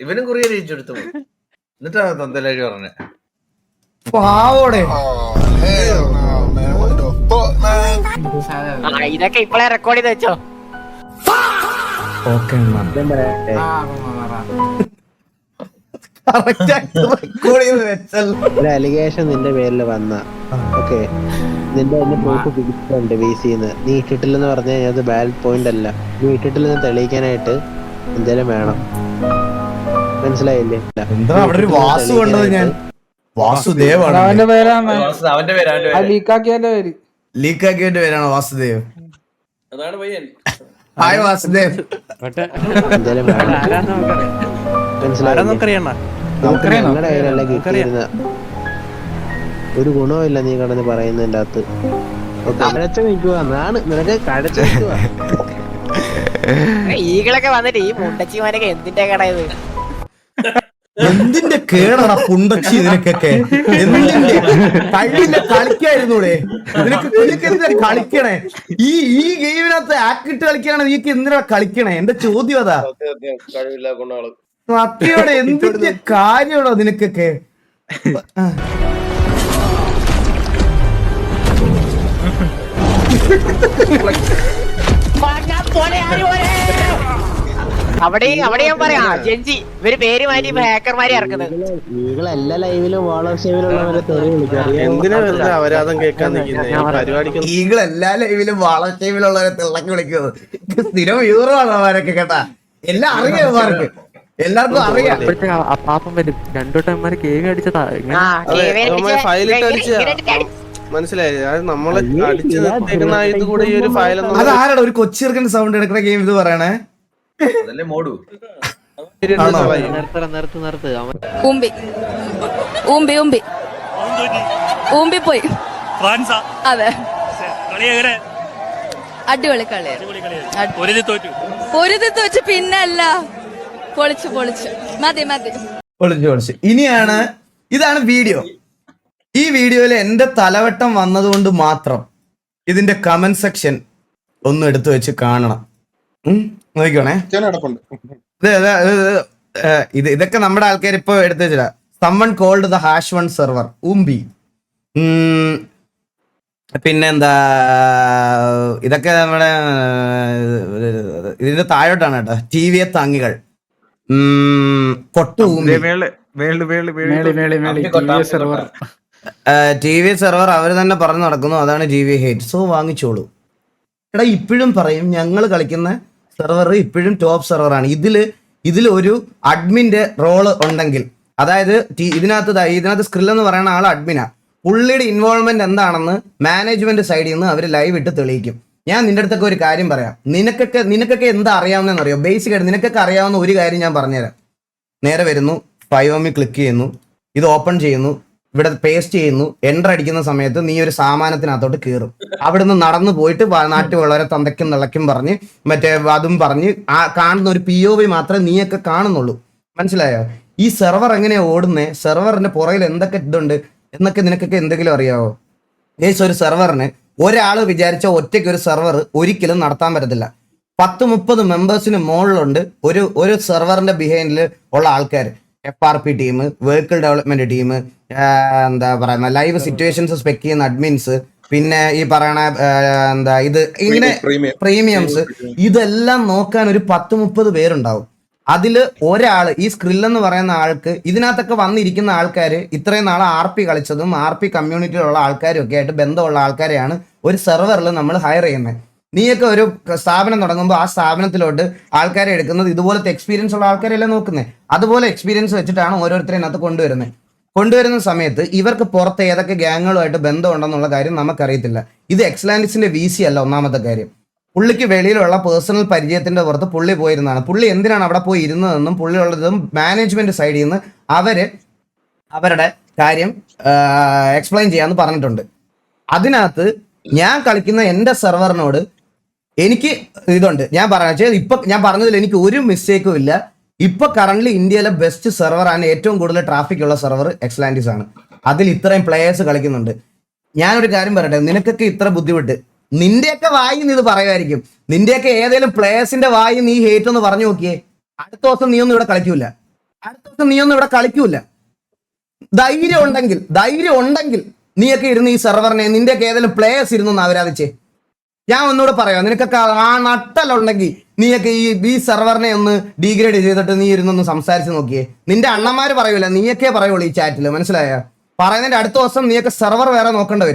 ഇവനും കുറിയർ അയച്ചു കൊടുത്തു. എന്നിട്ടാ തന്തലായി പറഞ്ഞ പാവോടെ. ഇതൊക്കെ ഇപ്പളെ റെക്കോർഡ് ചെയ്ത് വെച്ചോ. ഒരു അലിഗേഷൻ നിന്റെ പേരിൽ വന്ന ഓക്കെ, നിന്റെ പ്രൂഫ് പിടിച്ചിട്ടുണ്ട് VC-ന്ന്. നീ ഇട്ടിട്ടില്ലെന്ന് പറഞ്ഞാൽ അത് ബാഡ് പോയിന്റ് അല്ല. നീ ഇട്ടിട്ടില്ലെന്ന് തെളിയിക്കാനായിട്ട് എന്തേലും വേണം. മനസ്സിലായില്ലേ? എന്താ അവിടെ ഒരു വാസു കണ്ടത് ഞാൻ. വാസുദേവാണ് അവന്റെ പേരാണ്. ലീക്കാക്കിയതിന്റെ പേരാണോ വാസുദേവ്? അതാണ് പയ്യൻ. ഹായ് വാസുദേവ്. എന്തേലും വേണം. മനസ്സിലായില്ലേ? ഞങ്ങളുടെ കയ്യിലല്ല കിട്ടിയിരുന്ന ഒരു ഗുണവുമില്ല നീ കടന്ന് പറയുന്നതിന്റെ അകത്ത്. കടച്ചു നിൽക്കുക എന്നാണ് നിനക്ക്. കടച്ചു നിൽക്കുക. ഈകളൊക്കെ വന്നിട്ട് ഈ മുണ്ടച്ചിമാരൊക്കെ എന്തിന്റെ കടയത്? എന്തിന്റെ കേടാണ് പുണ്ടച്ചി നിനക്കൊക്കെ? എന്തിന്റെ കഴിവില്ല കളിക്കായിരുന്നൂടെ നിനക്ക്? എന്തിനാ കളിക്കണേ? ഈ ഗെയിമിനകത്ത് ആക്ടിട്ട് കളിക്കാണ് നീക്ക് എന്തിനാ കളിക്കണേ? എന്റെ ചോദ്യം അതാ. കഴിവില്ല കൊണ്ടാള് സത്യോടെ എന്തിന്റെ കാര്യമാണോ നിനക്കൊക്കെ? അവിടെ ഞാൻ പറയാ ജെൻജി ഇവര് പേര് മാറ്റി ഹാക്കർമാരെ ഇറക്കുന്നത്. എല്ലാ ലൈവിലും വാളോഷേവിലുള്ളവരെ തെറി വിളിക്കും. എന്തിനാ വെറുതെ അപരാധം കേൾക്കാൻ നിൽക്കുന്നത്? പരിപാടിക്ക് ഈകൾ എല്ലാ ലൈവിലും വളർച്ചയിലുള്ളവരെ തിളക്കി വിളിക്കുന്നത്. സ്ഥിരം വ്യൂറാണ് അവരൊക്കെ കേട്ടാ. എല്ലാം അറിയാം അവർക്ക്, എല്ലാവർക്കും അറിയാം. പാപ്പം വരും. രണ്ടു ടൈമാര് കേവി അടിച്ചതാ. ഫയലിട്ട് അടിച്ച മനസ്സിലായി. നമ്മളെ അടിച്ചു നിർത്തേക്കുന്ന ഇത് കൂടെ ഈ ഒരു ഫയൽ. അത് ആരാടാ ഒരു കൊച്ചിർക്കൻ സൗണ്ട് എടുക്കുന്ന ഗെയിം ഇത് പറയണേ? അതല്ലേ മോഡു. ഊമ്പി ഊമ്പി ഊമ്പി ഊമ്പി പോയി. അതെ, അടിപൊളി കളിയായിരുന്നു. പൊരുതി തോച്ചു പിന്നല്ല, പൊളിച്ചു മതി. പൊളിച്ചു. ഇതാണ് വീഡിയോ. ഈ വീഡിയോയിൽ എന്റെ തലവട്ടം വന്നതുകൊണ്ട് മാത്രം ഇതിന്റെ കമന്റ് സെക്ഷൻ ഒന്ന് എടുത്തു വെച്ച് കാണണം. നോക്കിക്കോണേ. ഇതൊക്കെ നമ്മുടെ ആൾക്കാർ ഇപ്പൊ എടുത്തു വെച്ചില്ല. someone called the #1 server ഊമ്പി. പിന്നെന്താ ഇതൊക്കെ നമ്മുടെ ഇതിന്റെ താഴോട്ടാണ് കേട്ടോ. TV താങ്ങികൾ, കൊട്ടുകൂമ്പി, TV സെർവർ അവർ തന്നെ പറഞ്ഞു നടക്കുന്നു, അതാണ് GV ഹേറ്റ്. സോ വാങ്ങിച്ചോളൂ. എടാ ഇപ്പോഴും പറയും ഞങ്ങൾ കളിക്കുന്ന സെർവർ ഇപ്പോഴും ടോപ്പ് സെർവറാണ്. ഇതിൽ ഒരു അഡ്മിന്റെ റോള് ഉണ്ടെങ്കിൽ, അതായത് ഇതിനകത്ത് സ്ക്രിൽ എന്ന് പറയുന്ന ആൾ അഡ്മിനാ. പുള്ളിയുടെ ഇൻവോൾവ്മെന്റ് എന്താണെന്ന് മാനേജ്മെന്റ് സൈഡിൽ നിന്ന് അവർ ലൈവ് ഇട്ട് തെളിയിക്കും. ഞാൻ നിന്റെ അടുത്തൊക്കെ ഒരു കാര്യം പറയാം. നിനക്കൊക്കെ എന്താ അറിയാവുന്നതെന്ന് അറിയോ? ബേസിക് ആയിട്ട് നിനക്കൊക്കെ അറിയാവുന്ന ഒരു കാര്യം ഞാൻ പറഞ്ഞുതരാം. നേരെ വരുന്നു, ഫൈവോമി ക്ലിക്ക് ചെയ്യുന്നു, ഇത് ഓപ്പൺ ചെയ്യുന്നു, ഇവിടെ പേസ്റ്റ് ചെയ്യുന്നു, എൻ്റർ അടിക്കുന്ന സമയത്ത് നീ ഒരു സാമാനത്തിനകത്തോട്ട് കയറും. അവിടുന്ന് നടന്നു പോയിട്ട് നാട്ടിൽ വളരെ തന്തയ്ക്കും നിളയ്ക്കും പറഞ്ഞ് മറ്റേ അതും പറഞ്ഞ് കാണുന്ന ഒരു POV മാത്രമേ നീയൊക്കെ കാണുന്നുള്ളൂ. മനസ്സിലായോ? ഈ സെർവർ എങ്ങനെയാ ഓടുന്നേ, സെർവറിന്റെ പുറകിൽ എന്തൊക്കെ ഇതുണ്ട് എന്നൊക്കെ നിനക്കൊക്കെ എന്തെങ്കിലും അറിയാവോ? ഒരു സെർവറിന് ഒരാൾ വിചാരിച്ച ഒറ്റയ്ക്ക് ഒരു സെർവർ ഒരിക്കലും നടത്താൻ പറ്റത്തില്ല. 10-30 മെമ്പേഴ്സിന് മുകളിലുണ്ട് ഒരു സെർവറിന്റെ ബിഹൈൻഡിൽ ഉള്ള ആൾക്കാർ. FRP team, vehicle development team, എന്താ പറയുന്ന ലൈവ് സിറ്റുവേഷൻസ് സ്പെക്ക് ചെയ്യുന്ന അഡ്മിൻസ്, പിന്നെ ഈ പറയണ ഇത് ഇങ്ങനെ പ്രീമിയംസ്, ഇതെല്ലാം നോക്കാൻ ഒരു 10-30 പേരുണ്ടാവും. അതിൽ ഒരാൾ, ഈ സ്ക്രിൽ എന്ന് പറയുന്ന ആൾക്ക്, ഇതിനകത്തൊക്കെ വന്നിരിക്കുന്ന ആൾക്കാർ ഇത്രയും നാളെ RP കളിച്ചതും RP കമ്മ്യൂണിറ്റിയിലുള്ള ആൾക്കാരും ഒക്കെ ആയിട്ട് ബന്ധമുള്ള ആൾക്കാരെയാണ് ഒരു സെർവറിൽ നമ്മൾ ഹയർ ചെയ്യുന്നത്. നീയൊക്കെ ഒരു സ്ഥാപനം തുടങ്ങുമ്പോൾ ആ സ്ഥാപനത്തിലോട്ട് ആൾക്കാരെ എടുക്കുന്നത് ഇതുപോലത്തെ എക്സ്പീരിയൻസ് ഉള്ള ആൾക്കാരെല്ലാം നോക്കുന്നത്. അതുപോലെ എക്സ്പീരിയൻസ് വെച്ചിട്ടാണ് ഓരോരുത്തരെയും അതിനകത്ത് കൊണ്ടുവരുന്ന സമയത്ത് ഇവർക്ക് പുറത്ത് ഏതൊക്കെ ഗ്യാങ്ങുകളുമായിട്ട് ബന്ധമുണ്ടെന്നുള്ള കാര്യം നമുക്കറിയത്തില്ല. ഇത് എക്സ്ലാൻഡിസിന്റെ VC അല്ല ഒന്നാമത്തെ കാര്യം. പുള്ളിക്ക് വെളിയിലുള്ള പേഴ്സണൽ പരിചയത്തിന്റെ പുറത്ത് പുള്ളി പോയിരുന്നതാണ്. പുള്ളി എന്തിനാണ് അവിടെ പോയി ഇരുന്നതെന്നും പുള്ളിയുള്ളതും മാനേജ്മെന്റ് സൈഡിൽ നിന്ന് അവരുടെ കാര്യം എക്സ്പ്ലെയിൻ ചെയ്യാന്ന് പറഞ്ഞിട്ടുണ്ട്. അതിനകത്ത് ഞാൻ കളിക്കുന്ന എൻ്റെ സെർവറിനോട് എനിക്ക് ഇതുണ്ട്. ഞാൻ പറഞ്ഞതിൽ എനിക്ക് ഒരു മിസ്റ്റേക്കും ഇല്ല. ഇപ്പൊ കറന്റ് ഇന്ത്യയിലെ ബെസ്റ്റ് സെർവറാണ്, ഏറ്റവും കൂടുതൽ ട്രാഫിക് ഉള്ള സെർവർ എക്സ്ലാൻഡിസ് ആണ്. അതിൽ ഇത്രയും പ്ലേയേഴ്സ് കളിക്കുന്നുണ്ട്. ഞാനൊരു കാര്യം പറയട്ടെ, നിനക്കൊക്കെ ഇത്ര ബുദ്ധിമുട്ട്, നിന്റെയൊക്കെ വായി നീ ഇത് പറയുമായിരിക്കും. നിന്റെയൊക്കെ ഏതെങ്കിലും പ്ലേയേഴ്സിന്റെ വായി നീ ഹേറ്റ് ഒന്ന് പറഞ്ഞു നോക്കിയേ. അടുത്ത ദിവസം നീയൊന്നും ഇവിടെ കളിക്കൂല. ധൈര്യം ഉണ്ടെങ്കിൽ നീയൊക്കെ ഇരുന്ന് ഈ സെർവറിനെ, നിന്റെയൊക്കെ ഏതെങ്കിലും പ്ലേയേഴ്സ് ഇരുന്ന് ആരാധിച്ചേ. ഞാൻ ഒന്നുകൂടെ പറയാം, നിനക്കൊക്കെ ആ നട്ടലുണ്ടെങ്കിൽ നീയൊക്കെ ഈ സെർവറിനെ ഒന്ന് ഡീഗ്രേഡ് ചെയ്തിട്ട് നീ ഇരുന്നൊന്ന് സംസാരിച്ച് നോക്കിയേ. നിന്റെ അണ്ണന്മാര് പറയൂല, നീയൊക്കെ പറയുള്ളൂ ഈ ചാറ്റിൽ. മനസ്സിലായോ? പറയുന്നതിന്റെ അടുത്ത ദിവസം നീയൊക്കെ സെർവർ വേറെ നോക്കേണ്ടി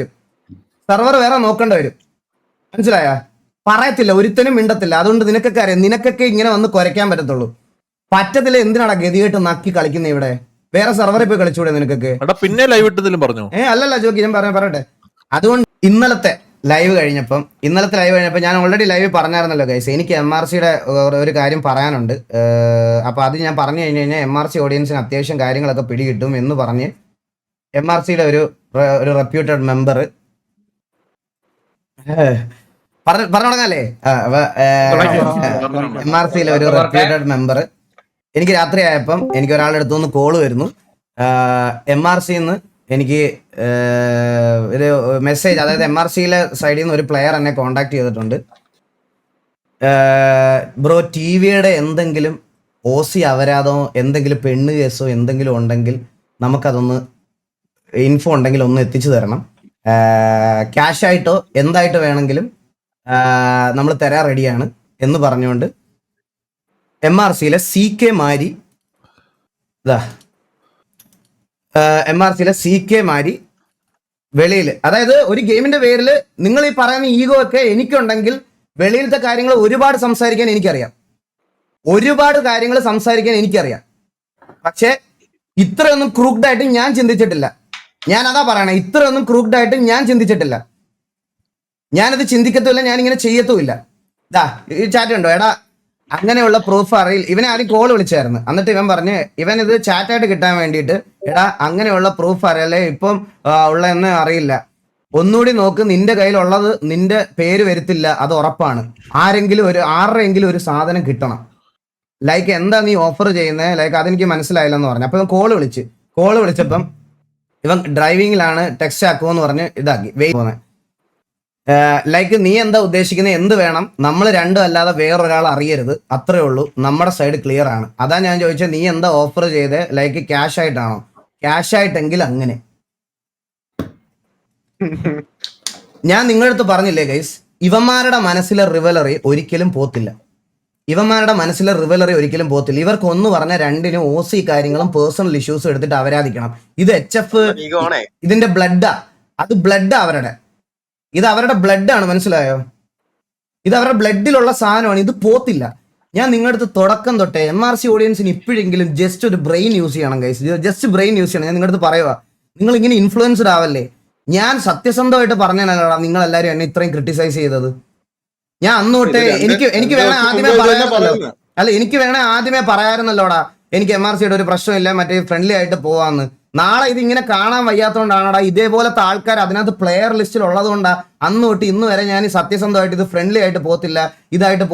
വരും. മനസ്സിലായോ? പറയത്തില്ല, ഒരുത്തനും മിണ്ടത്തില്ല. അതുകൊണ്ട് നിനക്കൊക്കെ അറിയാം, നിനക്കൊക്കെ ഇങ്ങനെ വന്ന് കുരയ്ക്കാൻ പറ്റത്തില്ല. എന്തിനാടാ ഗതികെട്ട് നക്കി കളിക്കുന്ന ഇവിടെ? വേറെ സെർവറിൽ പോയി കളിച്ചൂടെ നിനക്കൊക്കെ? പിന്നെ ലൈവ് ഇട്ടതിലും പറഞ്ഞു. അല്ലല്ല ജോക്കി, ഞാൻ പറയട്ടെ. അതുകൊണ്ട് ഇന്നലത്തെ ലൈവ് കഴിഞ്ഞപ്പം ഞാൻ ഓൾറെഡി ലൈവ് പറഞ്ഞായിരുന്നല്ലോ ഗൈസ്, എനിക്ക് MRCയുടെ ഒരു കാര്യം പറയാനുണ്ട്. അപ്പൊ അത് ഞാൻ പറഞ്ഞു കഴിഞ്ഞാൽ MRC ഓഡിയൻസിന് അത്യാവശ്യം കാര്യങ്ങളൊക്കെ പിടികിട്ടും എന്ന് പറഞ്ഞ് MRCയുടെ ഒരു റെപ്യൂട്ടഡ് മെമ്പർ പറഞ്ഞു തുടങ്ങാല്ലേ? MRCയിലെ ഒരു റെപ്യൂട്ടഡ് മെമ്പർ എനിക്ക് രാത്രി ആയപ്പം എനിക്ക് ഒരാളുടെ അടുത്തുനിന്ന് കോള് വരുന്നു. MRCന്ന് എനിക്ക് ഒരു മെസ്സേജ്, അതായത് MRCയിലെ സൈഡിൽ നിന്ന് ഒരു പ്ലെയർ എന്നെ കോണ്ടാക്ട് ചെയ്തിട്ടുണ്ട്. ബ്രോ, TVയുടെ എന്തെങ്കിലും OC അപരാധമോ എന്തെങ്കിലും പെണ്ണ് കേസോ എന്തെങ്കിലും ഉണ്ടെങ്കിൽ നമുക്കതൊന്ന് ഇൻഫോ ഉണ്ടെങ്കിൽ ഒന്ന് എത്തിച്ചു തരണം. ക്യാഷ് ആയിട്ടോ എന്തായിട്ട് വേണമെങ്കിലും നമ്മൾ തരാൻ റെഡിയാണ് എന്ന് പറഞ്ഞുകൊണ്ട് MRCയിലെ CK മാരി വെളിയിൽ, അതായത് ഒരു ഗെയിമിന്റെ പേരിൽ നിങ്ങൾ ഈ പറയുന്ന ഈഗോ ഒക്കെ എനിക്കുണ്ടെങ്കിൽ വെളിയിലത്തെ കാര്യങ്ങൾ ഒരുപാട് സംസാരിക്കാൻ എനിക്കറിയാം. പക്ഷെ ഇത്രയൊന്നും ക്രൂക്ഡ് ആയിട്ട് ഞാൻ ചിന്തിച്ചിട്ടില്ല. ഞാൻ അതാ പറയണേ, ഇത്രയൊന്നും ക്രൂക്ഡ് ആയിട്ട് ഞാൻ ചിന്തിച്ചിട്ടില്ല. ഞാനത് ചിന്തിക്കത്തുമില്ല, ഞാനിങ്ങനെ ചെയ്യത്തുമില്ല. ഈ ചാറ്റ് ഉണ്ടോ? എടാ, അങ്ങനെയുള്ള പ്രൂഫ് അറിയില്ല. ഇവനെ ആദ്യം കോൾ വിളിച്ചായിരുന്നു. എന്നിട്ട് ഇവൻ പറഞ്ഞ് ഇവൻ ഇത് ചാറ്റായിട്ട് കിട്ടാൻ വേണ്ടിയിട്ട്, എടാ അങ്ങനെയുള്ള പ്രൂഫ് അറിയാലേ ഇപ്പം ഉള്ളതെന്ന് അറിയില്ല, ഒന്നുകൂടി നോക്ക്, നിന്റെ കയ്യിലുള്ളത് നിന്റെ പേര് വരുത്തില്ല, അത് ഉറപ്പാണ്. ആരുടെയെങ്കിലും ഒരു സാധനം കിട്ടണം. ലൈക്ക് എന്താ നീ ഓഫർ ചെയ്യുന്നത്, ലൈക്ക് അതെനിക്ക് മനസ്സിലായില്ലെന്ന് പറഞ്ഞു. അപ്പൊ ഇവൻ കോള് വിളിച്ചപ്പം ഇവൻ ഡ്രൈവിങ്ങിലാണ്, ടെക്സ്റ്റ് ആക്കുമെന്ന് പറഞ്ഞ് ഇതാക്കി പോകുന്നത്. ലൈക്ക് നീ എന്താ ഉദ്ദേശിക്കുന്നത്, എന്ത് വേണം, നമ്മൾ രണ്ടും അല്ലാതെ വേറൊരാൾ അറിയരുത്, അത്രേ ഉള്ളൂ, നമ്മുടെ സൈഡ് ക്ലിയർ ആണ്. അതാ ഞാൻ ചോദിച്ചത്, നീ എന്താ ഓഫർ ചെയ്തേ, ലൈക്ക് ക്യാഷ് ആയിട്ടാണോ? ക്യാഷ് ആയിട്ടെങ്കിൽ അങ്ങനെ ഞാൻ നിങ്ങളുടെ അടുത്ത് പറഞ്ഞില്ലേ ഗൈസ്, ഇവന്മാരുടെ മനസ്സിലെ റിവലറി ഒരിക്കലും പോത്തില്ല. ഇവന്മാരുടെ മനസ്സിലെ റിവലറി ഒരിക്കലും പോത്തില്ല. ഇവർക്ക് ഒന്ന് പറഞ്ഞ രണ്ടിനും OC കാര്യങ്ങളും പേഴ്സണൽ ഇഷ്യൂസും എടുത്തിട്ട് അവരാധിക്കണം. ഇത് HF ഇതിന്റെ ബ്ലഡാ, അത് ബ്ലഡ് അവരുടെ, ഇത് അവരുടെ ബ്ലഡാണ്, മനസ്സിലായോ? ഇത് അവരുടെ ബ്ലഡിലുള്ള സാധനമാണ്, ഇത് പോത്തില്ല. ഞാൻ നിങ്ങളുടെ അടുത്ത് തുടക്കം തൊട്ടേ MRC ഓഡിയൻസിന് ഇപ്പോഴെങ്കിലും ജസ്റ്റ് ഒരു ബ്രെയിൻ യൂസ് ചെയ്യണം ഗൈസ്, ജസ്റ്റ് ബ്രെയിൻ യൂസ് ചെയ്യണം. ഞാൻ നിങ്ങളുടെ അടുത്ത് പറയുക, നിങ്ങൾ ഇങ്ങനെ ഇൻഫ്ലുവൻസ്ഡ് ആവല്ലേ. ഞാൻ സത്യസന്ധമായിട്ട് പറഞ്ഞാലോ നിങ്ങൾ എല്ലാവരും എന്നെ ഇത്രയും ക്രിട്ടിസൈസ് ചെയ്തത്. ഞാൻ അന്ന് തൊട്ടേ എനിക്ക് വേണേ ആദ്യമേ പറയാറുന്നല്ലോ, അല്ല എനിക്ക് വേണേ ആദ്യമേ പറയാറുന്നല്ലോടാ, എനിക്ക് MRCയുടെ ഒരു പ്രശ്നമില്ല, മറ്റേ ഫ്രണ്ട്ലി ആയിട്ട് പോവാന്ന്. നാളെ ഇത് ഇങ്ങനെ കാണാൻ വയ്യാത്തതുകൊണ്ടാണടാ, ഇതേപോലത്തെ ആൾക്കാർ അതിനകത്ത് പ്ലെയർ ലിസ്റ്റിൽ ഉള്ളത് കൊണ്ടാ അന്ന് തൊട്ട് ഇന്ന് വരെ ഞാൻ സത്യസന്ധമായിട്ട് ഇത് ഫ്രണ്ട്ലി ആയിട്ട് പോത്തില്ല, ഇതായിട്ട്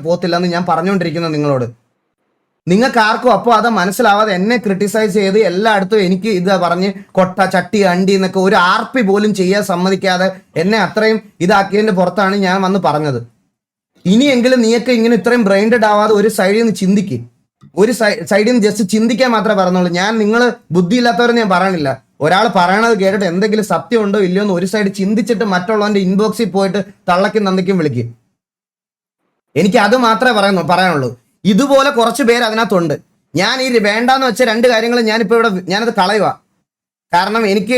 പോത്തില്ല എന്ന് ഞാൻ പറഞ്ഞുകൊണ്ടിരിക്കുന്നത് നിങ്ങളോട്. നിങ്ങൾക്ക് ആർക്കും അപ്പോൾ അത് മനസ്സിലാവാതെ എന്നെ ക്രിട്ടിസൈസ് ചെയ്ത് എല്ലായിടത്തും എനിക്ക് ഇത് പറഞ്ഞ് കൊട്ട ചട്ടി അണ്ടി എന്നൊക്കെ ഒരു RP പോലും ചെയ്യാൻ സമ്മതിക്കാതെ എന്നെ അത്രയും ഇതാക്കിയതിന്റെ പുറത്താണ് ഞാൻ വന്ന് പറഞ്ഞത്. ഇനിയെങ്കിലും നീയൊക്കെ ഇങ്ങനെ ഇത്രയും ബ്രെയിൻഡഡ് ആവാതെ ഒരു സൈഡിൽ നിന്ന് ചിന്തിക്കും, ഒരു സൈഡിൽ നിന്ന് ജസ്റ്റ് ചിന്തിക്കാൻ മാത്രമേ പറഞ്ഞുള്ളൂ. ഞാൻ നിങ്ങൾ ബുദ്ധിയില്ലാത്തവരെന്ന് ഞാൻ പറയണില്ല. ഒരാൾ പറയണത് കേട്ടിട്ട് എന്തെങ്കിലും സത്യം ഉണ്ടോ ഇല്ലയോ എന്ന് ഒരു സൈഡ് ചിന്തിച്ചിട്ട് മറ്റുള്ളവന്റെ ഇൻബോക്സിൽ പോയിട്ട് തള്ളക്കും നന്ദിക്കും വിളിക്കും. എനിക്ക് അത് മാത്രമേ പറയാനുള്ളൂ. ഇതുപോലെ കുറച്ച് പേര് അതിനകത്തുണ്ട്. ഞാൻ ഈ വേണ്ടാന്ന് വെച്ച രണ്ട് കാര്യങ്ങൾ ഞാനത് കളയുക. കാരണം എനിക്ക്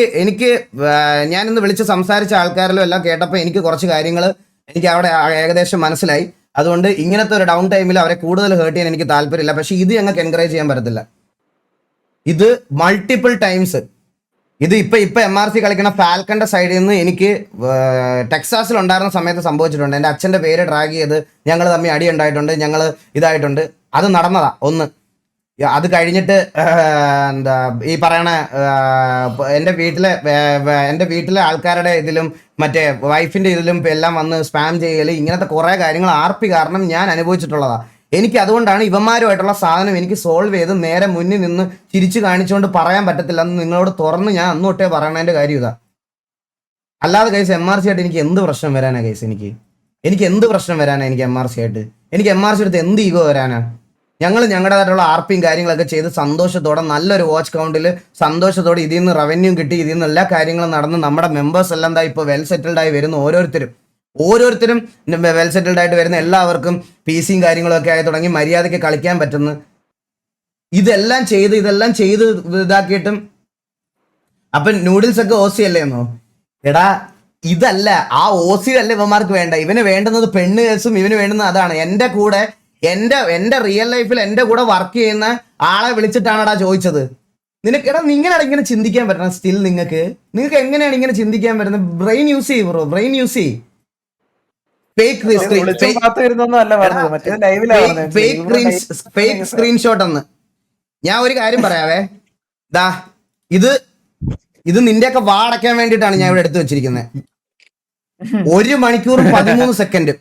ഞാനിന്ന് വിളിച്ച് സംസാരിച്ച ആൾക്കാരിലും എല്ലാം കേട്ടപ്പോൾ എനിക്ക് കുറച്ച് കാര്യങ്ങൾ എനിക്ക് അവിടെ ഏകദേശം മനസ്സിലായി. അതുകൊണ്ട് ഇങ്ങനത്തെ ഒരു ഡൗൺ ടൈമിൽ അവരെ കൂടുതൽ ഹേർട്ട് ചെയ്യാൻ എനിക്ക് താല്പര്യമില്ല. പക്ഷെ ഇത് ഞങ്ങൾക്ക് എൻകറേജ് ചെയ്യാൻ പറ്റത്തില്ല. ഇത് മൾട്ടിപ്പിൾ ടൈംസ് ഇത് ഇപ്പൊ MRC കളിക്കുന്ന ഫാൽക്കന്റെ സൈഡിൽ നിന്ന് എനിക്ക് ടെക്സാസിൽ ഉണ്ടായിരുന്ന സമയത്ത് സംഭവിച്ചിട്ടുണ്ട്. എൻ്റെ അച്ഛൻ്റെ പേര് ട്രാക്ക് ചെയ്ത് ഞങ്ങൾ തമ്മിൽ അടി ഉണ്ടായിട്ടുണ്ട്, ഞങ്ങൾ ഇതായിട്ടുണ്ട്. അത് നടന്നതാ ഒന്ന്. അത് കഴിഞ്ഞിട്ട് എന്താ ഈ പറയണ എൻ്റെ വീട്ടിലെ ആൾക്കാരുടെ ഇതിലും മറ്റേ വൈഫിൻ്റെ ഇതിലും എല്ലാം വന്ന് സ്പാം ചെയ്യൽ, ഇങ്ങനത്തെ കുറേ കാര്യങ്ങൾ RP കാരണം ഞാൻ അനുഭവിച്ചിട്ടുള്ളതാ. എനിക്ക് അതുകൊണ്ടാണ് ഇവന്മാരുമായിട്ടുള്ള സാധനം എനിക്ക് സോൾവ് ചെയ്ത് നേരെ മുന്നിൽ നിന്ന് ചിരിച്ചു കാണിച്ചുകൊണ്ട് പറയാൻ പറ്റത്തില്ല എന്ന് നിങ്ങളോട് തുറന്ന് ഞാൻ അന്നോട്ടേ പറയണതിൻ്റെ കാര്യം ഇതാ. അല്ലാതെ കൈസ് MRC ആയിട്ട് എനിക്ക് എന്ത് പ്രശ്നം വരാനാ കൈസ്? എനിക്ക് എന്ത് പ്രശ്നം വരാനാ എനിക്ക് MRC ആയിട്ട്? എനിക്ക് MRC അടുത്ത് എന്ത് ഈഗോ വരാനാ? ഞങ്ങൾ ഞങ്ങളുടേതായിട്ടുള്ള RPയും കാര്യങ്ങളൊക്കെ ചെയ്ത് സന്തോഷത്തോടെ നല്ലൊരു വാച്ച് കൗണ്ടിൽ സന്തോഷത്തോടെ ഇതിൽ നിന്ന് റവന്യൂ കിട്ടി, ഇതിൽ നിന്ന് എല്ലാ കാര്യങ്ങളും നടന്ന് നമ്മുടെ മെമ്പേഴ്സ് എല്ലാം എന്താ ഇപ്പോൾ വെൽ സെറ്റിൽഡ് ആയി വരുന്ന ഓരോരുത്തരും വെൽ സെറ്റിൽഡ് ആയിട്ട് വരുന്ന എല്ലാവർക്കും PCയും കാര്യങ്ങളൊക്കെ ആയി തുടങ്ങി മര്യാദയ്ക്ക് കളിക്കാൻ പറ്റുന്നു. ഇതെല്ലാം ചെയ്ത് ഇതാക്കിയിട്ടും അപ്പം നൂഡിൽസ് ഒക്കെ OC അല്ലേ എന്നോ? എടാ ഇതല്ല, ആ OC അല്ല ഇവന്മാർക്ക് വേണ്ട. ഇവന് വേണ്ടുന്നത് പെണ്ണ് കേസും, ഇവന് വേണ്ടുന്നത് അതാണ്. എൻ്റെ കൂടെ എൻ്റെ റിയൽ ലൈഫിൽ എൻ്റെ കൂടെ വർക്ക് ചെയ്യുന്ന ആളെ വിളിച്ചിട്ടാണടാ ചോദിച്ചത്. നിങ്ങനെയാണ് ഇങ്ങനെ ചിന്തിക്കാൻ പറ്റണം. സ്റ്റിൽ നിങ്ങൾക്ക് എങ്ങനെയാണ് ഇങ്ങനെ ചിന്തിക്കാൻ പറ്റുന്നത്? ബ്രെയിൻ യൂസ് ചെയ്യ് ബ്രോ, ബ്രെയിൻ യൂസ് ചെയ്യ്. ഫേക്ക് സ്ക്രീൻഷോട്ട് എന്ന് ഞാൻ ഒരു കാര്യം പറയാവേ. ദാ ഇത് നിന്റെയൊക്കെ വാടക്കാൻ വേണ്ടിയിട്ടാണ് ഞാൻ ഇവിടെ എടുത്തു വെച്ചിരിക്കുന്നത്. 1 മണിക്കൂർ 13 സെക്കൻഡ്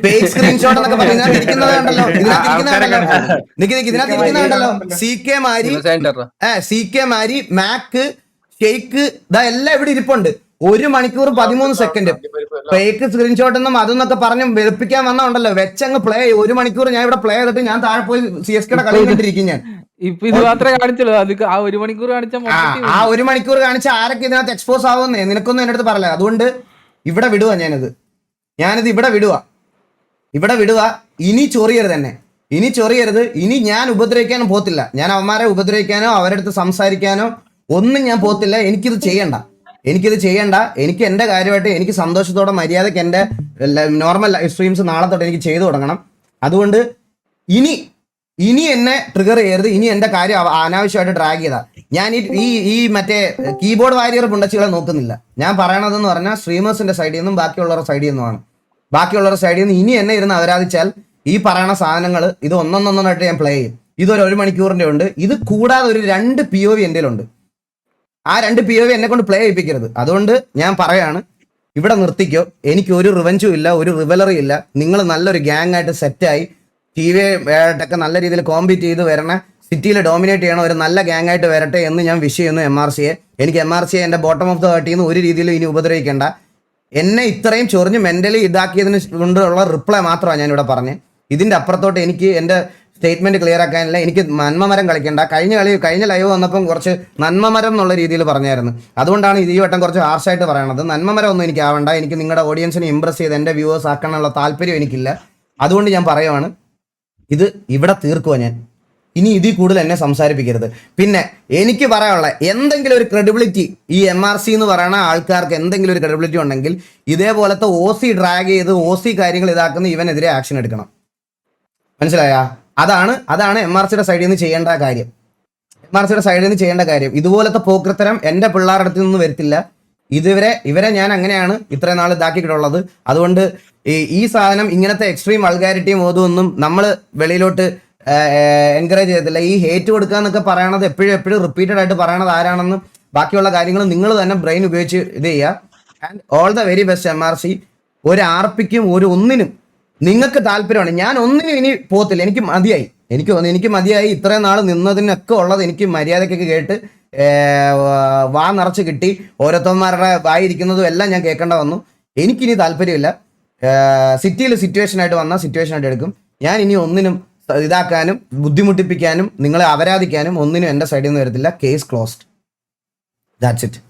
ഫേക്ക് സ്ക്രീൻഷോട്ട് എന്നൊക്കെ പറഞ്ഞാൽ ഇതിനകത്തിരിക്കുന്നതുണ്ടല്ലോ. CK മാരി മാക്ക് ഷെയ്ക്ക് ഇതാ എല്ലാം ഇവിടെ ഇരിപ്പുണ്ട്. 1 മണിക്കൂർ 13 സെക്കൻഡ് ഫേക്ക് സ്ക്രീൻഷോട്ട് എന്നും അതെന്നൊക്കെ പറഞ്ഞ് വെളുപ്പിക്കാൻ വന്നുണ്ടല്ലോ. വെച്ചങ്ങ് പ്ലേ 1 മണിക്കൂർ ഞാൻ ഇവിടെ പ്ലേ ചെയ്തിട്ട് ഞാൻ താഴെ പോയി CSKയുടെ കളി കണ്ടിരിക്കും. ഞാൻ ഇത് മാത്രമേ കാണിച്ചുള്ളൂ. ആ 1 മണിക്കൂർ ആ 1 മണിക്കൂർ കാണിച്ച ആരൊക്കെ ഇതിനകത്ത് എക്സ്പോസ് ആവുന്നേ നിനക്കൊന്നും എന്റെ അടുത്ത് പറയല. അതുകൊണ്ട് ഇവിടെ വിടുക, ഞാനിത് ഇവിടെ വിടുക. ഇനി ചൊറിയരുത്. ഇനി ഞാൻ ഉപദ്രവിക്കാനും പോത്തില്ല. ഞാൻ അവന്മാരെ ഉപദ്രവിക്കാനോ അവരുടെ അടുത്ത് സംസാരിക്കാനോ ഒന്നും ഞാൻ പോത്തില്ല. എനിക്കിത് ചെയ്യണ്ട. എനിക്ക് എൻ്റെ കാര്യമായിട്ട് എനിക്ക് സന്തോഷത്തോടെ മര്യാദയ്ക്ക് എൻ്റെ നോർമൽ ലൈവ് സ്ട്രീംസ് നാളെ തൊട്ട് എനിക്ക് ചെയ്തു തുടങ്ങണം. അതുകൊണ്ട് ഇനി എന്നെ ട്രിഗർ ചെയ്യരുത്. ഇനി എൻ്റെ കാര്യം അനാവശ്യമായിട്ട് ഡ്രാഗ് ചെയ്താ ഞാൻ ഈ മറ്റേ കീബോർഡ് വാരിയർ പുണ്ടച്ചികളെ നോക്കുന്നില്ല. ഞാൻ പറയണതെന്ന് പറഞ്ഞാൽ സ്ട്രീമേഴ്സിന്റെ സൈഡിൽ നിന്നും ബാക്കിയുള്ളവരുടെ സൈഡിൽ നിന്നുമാണ്. ബാക്കിയുള്ളവരുടെ സൈഡിൽ നിന്ന് ഇനി എന്നെ ഇരുന്ന് അവരാധിച്ചാൽ ഈ പറയണ സാധനങ്ങൾ ഇത് ഒന്നൊന്നായിട്ട് ഞാൻ പ്ലേ ചെയ്യും. ഇതൊരു 1 മണിക്കൂറിന്റെ ഉണ്ട്. ഇത് കൂടാതെ ഒരു 2 POV എൻ്റെ ഉണ്ട്. ആ 2 POV എന്നെ കൊണ്ട് പ്ലേ ചെയ്യിപ്പിക്കരുത്. അതുകൊണ്ട് ഞാൻ പറയാണ്, ഇവിടെ നിർത്തിക്കോ. എനിക്ക് ഒരു റിവഞ്ചും ഇല്ല, ഒരു റിവലറി ഇല്ല. നിങ്ങൾ നല്ലൊരു ഗ്യാങ് ആയിട്ട് സെറ്റായി TV ആയിട്ടൊക്കെ നല്ല രീതിയിൽ കോമ്പീറ്റ് ചെയ്ത് വരണ, സിറ്റിയിൽ ഡോമിനേറ്റ് ചെയ്യണ ഒരു നല്ല ഗ്യാങ് ആയിട്ട് വരട്ടെ എന്ന് ഞാൻ വിഷ് ചെയ്യുന്നു MRCയെ. എനിക്ക് MRCയെ എൻ്റെ ബോട്ടം ഓഫ് ദ ഹേർട്ടിൽ ഒരു രീതിയിലും ഇനി ഉപദ്രവിക്കേണ്ട. എന്നെ ഇത്രയും ചൊറിഞ്ഞ് മെന്റലി ഇതാക്കിയതിന് കൊണ്ടുള്ള റിപ്ലൈ മാത്രമാണ് ഞാനിവിടെ പറഞ്ഞത്. ഇതിൻ്റെ അപ്പുറത്തോട്ട് എനിക്ക് എൻ്റെ സ്റ്റേറ്റ്മെന്റ് ക്ലിയർ ആക്കാനില്ല. എനിക്ക് നന്മമരം കളിക്കണ്ട. കഴിഞ്ഞ ലൈവ് വന്നപ്പം കുറച്ച് നന്മമരം എന്നുള്ള രീതിയിൽ പറഞ്ഞായിരുന്നു. അതുകൊണ്ടാണ് ഈ വട്ടം കുറച്ച് ഹാർഷായിട്ട് പറയണത്. നന്മമരം ഒന്നും എനിക്ക് ആവണ്ട. എനിക്ക് നിങ്ങളുടെ ഓഡിയൻസിനെ ഇമ്പ്രസ് ചെയ്ത് എൻ്റെ വ്യൂവേഴ്സ് ആക്കാനുള്ള താല്പര്യം എനിക്കില്ല. അതുകൊണ്ട് ഞാൻ പറയുവാണ്, ഇത് ഇവിടെ തീർക്കുക. ഞാൻ ഇനി ഇതിൽ കൂടുതൽ എന്നെ സംസാരിപ്പിക്കരുത്. പിന്നെ എനിക്ക് പറയാനുള്ള എന്തെങ്കിലും ഒരു ക്രെഡിബിലിറ്റി ഈ MRC എന്ന് പറയുന്ന ആൾക്കാർക്ക് എന്തെങ്കിലും ഒരു ക്രെഡിബിലിറ്റി ഉണ്ടെങ്കിൽ ഇതേപോലത്തെ OC ഡ്രാഗ് ചെയ്ത് OC കാര്യങ്ങൾ ഇതാക്കുന്ന ഇവനെതിരെ ആക്ഷൻ എടുക്കണം. മനസ്സിലായാ? അതാണ് MRCയുടെ സൈഡിൽ നിന്ന് ചെയ്യേണ്ട കാര്യം. ഇതുപോലത്തെ പോക്രത്തരം എൻ്റെ പിള്ളേരുടെ അടുത്ത് നിന്ന് വരത്തില്ല. ഇവരെ ഞാൻ അങ്ങനെയാണ് ഇത്രയും നാൾ ഇതാക്കിയിട്ടുള്ളത്. അതുകൊണ്ട് ഈ സാധനം ഇങ്ങനത്തെ എക്സ്ട്രീം വൾഗാരിറ്റിയും ഓതുമൊന്നും നമ്മൾ വെളിയിലോട്ട് എൻകറേജ് ചെയ്യത്തില്ല. ഈ ഹേറ്റ് കൊടുക്കുക എന്നൊക്കെ പറയണത് എപ്പോഴും റിപ്പീറ്റഡ് ആയിട്ട് പറയണത് ആരാണെന്ന് ബാക്കിയുള്ള കാര്യങ്ങൾ നിങ്ങൾ തന്നെ ബ്രെയിൻ ഉപയോഗിച്ച് ഇത് ചെയ്യുക. And all the very best MRC. ഒരു ആർപ്പിക്കും ഒന്നിനും നിങ്ങൾക്ക് താല്പര്യമാണ്. ഞാൻ ഒന്നിനും ഇനി പോകത്തില്ല. എനിക്ക് മതിയായി. ഇത്രയും നാൾ നിന്നതിനൊക്കെ ഉള്ളത് എനിക്ക് മര്യാദക്കൊക്കെ കേട്ട് വാ നിറച്ച് കിട്ടി. ഓരോരുത്തന്മാരുടെ വായിരിക്കുന്നതും എല്ലാം ഞാൻ കേൾക്കേണ്ട വന്നു. എനിക്കിനി താല്പര്യമില്ല. സിറ്റിയിൽ സിറ്റുവേഷനായിട്ട് വന്നാൽ സിറ്റുവേഷനായിട്ട് എടുക്കും. ഞാൻ ഇനി ഒന്നിനും ഇതാക്കാനും ബുദ്ധിമുട്ടിപ്പിക്കാനും നിങ്ങളെ അപരാധിക്കാനും ഒന്നിനും എൻ്റെ സൈഡിൽ നിന്ന് വരത്തില്ല. Case closed. That's it.